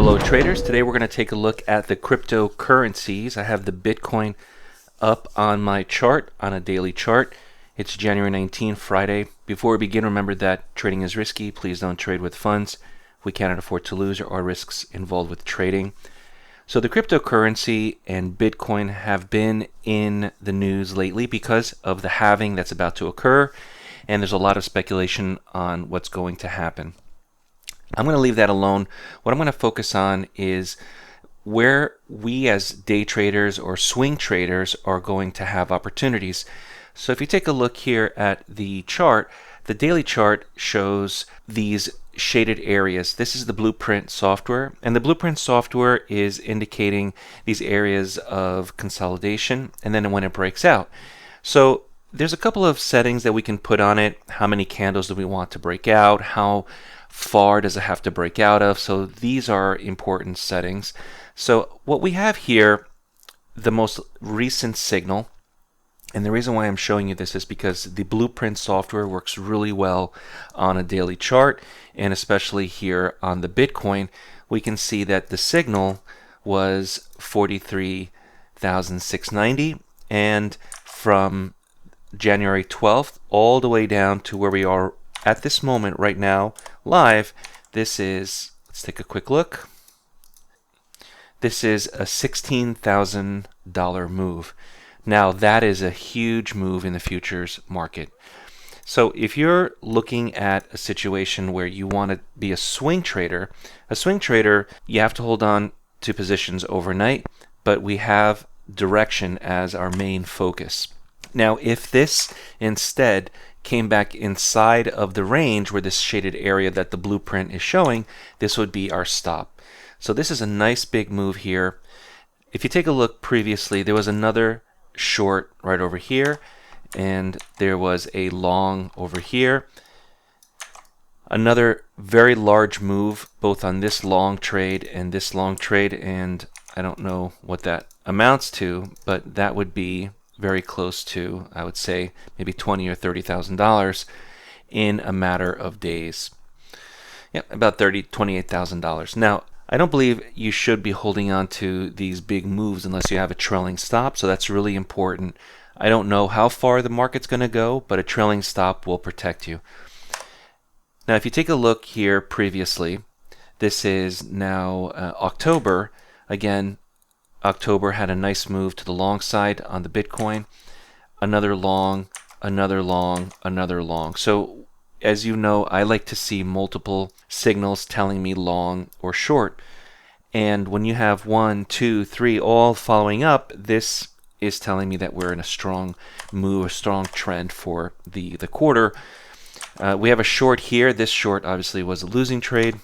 Hello traders, today we're going to take a look at the cryptocurrencies. I have the Bitcoin up on my chart, on a daily chart. It's January 19th, Friday. Before we begin, remember that trading is risky. Please don't trade with funds we cannot afford to lose or are risks involved with trading. So the cryptocurrency and Bitcoin have been in the news lately because of the halving that's about to occur, and there's a lot of speculation on what's going to happen. I'm going to leave that alone. What I'm going to focus on is where we as day traders or swing traders are going to have opportunities. So if you take a look here at the chart, the daily chart shows these shaded areas. This is the blueprint software, and the blueprint software is indicating these areas of consolidation and then when it breaks out. So there's a couple of settings that we can put on it. How many candles do we want to break out? How far does it have to break out of? So these are important settings. So what we have here, the most recent signal, and the reason why I'm showing you this is because the blueprint software works really well on a daily chart, and especially here on the Bitcoin, we can see that the signal was 43,690, and from January 12th all the way down to where we are at this moment right now live, this is, let's take a quick look. This is a $16,000 move. Now that is a huge move in the futures market. So if you're looking at a situation where you want to be a swing trader, you have to hold on to positions overnight, but we have direction as our main focus. Now if this instead came back inside of the range where this shaded area that the blueprint is showing, this would be our stop. So this is a nice big move here. If you take a look previously, there was another short right over here, and there was a long over here. Another very large move both on this long trade and this long trade, and I don't know what that amounts to, but that would be very close to, I would say, maybe $20,000 or $30,000 in a matter of days. Yeah, about $28,000. Now, I don't believe you should be holding on to these big moves unless you have a trailing stop, so that's really important. I don't know how far the market's going to go, but a trailing stop will protect you. Now, if you take a look here previously, this is now October. Again, October had a nice move to the long side on the Bitcoin. Another long, another long, another long. So as you know, I like to see multiple signals telling me long or short. And when you have 1, 2, 3 all following up, this is telling me that we're in a strong move, a strong trend for the quarter. We have a short here. This short obviously was a losing trade.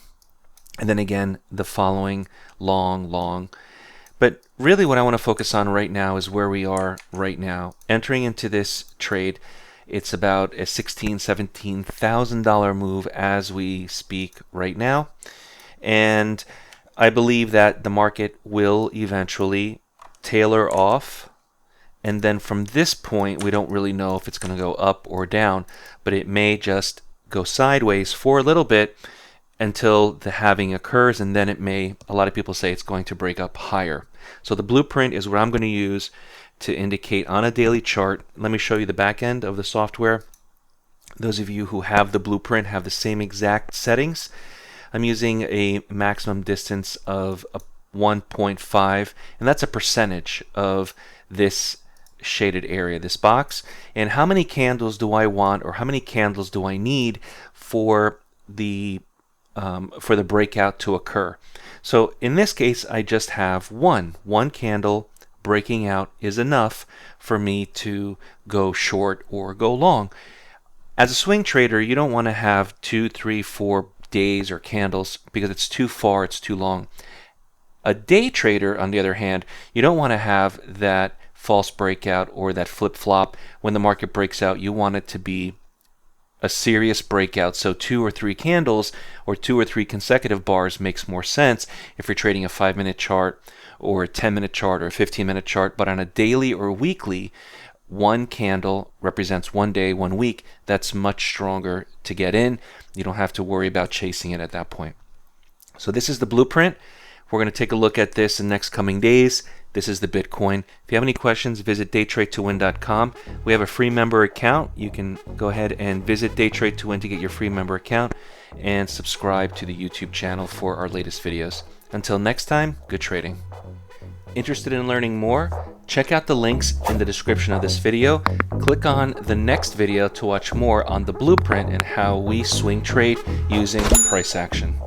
And then again, the following long, long. But really what I want to focus on right now is where we are right now. Entering into this trade, it's about a $16,000, $17,000 move as we speak right now. And I believe that the market will eventually tailor off. And then from this point, we don't really know if it's going to go up or down, but it may just go sideways for a little bit until the halving occurs, and then it may, a lot of people say it's going to break up higher. So the blueprint is what I'm going to use to indicate on a daily chart. Let me show you the back end of the software. Those of you who have the blueprint have the same exact settings. I'm using a maximum distance of 1.5, and that's a percentage of this shaded area, this box. And how many candles do I want, or how many candles do I need for the breakout to occur? So in this case, I just have one candle breaking out is enough for me to go short or go long. As a swing trader, you don't want to have 2, 3, 4 days or candles because it's too far, it's too long. A day trader, on the other hand, you don't want to have that false breakout or that flip-flop. When the market breaks out, you want it to be a serious breakout. So 2 or 3 candles or 2 or 3 consecutive bars makes more sense if you're trading a 5-minute chart or a 10-minute chart or a 15-minute chart. But on a daily or weekly, one candle represents 1 day, 1 week. That's much stronger to get in. You don't have to worry about chasing it at that point. So this is the blueprint. We're going to take a look at this in the next coming days. This is the Bitcoin. If you have any questions, visit daytradetowin.com. We have a free member account. You can go ahead and visit Daytradetowin to get your free member account and subscribe to the YouTube channel for our latest videos. Until next time, good trading. Interested in learning more? Check out the links in the description of this video. Click on the next video to watch more on the blueprint and how we swing trade using price action.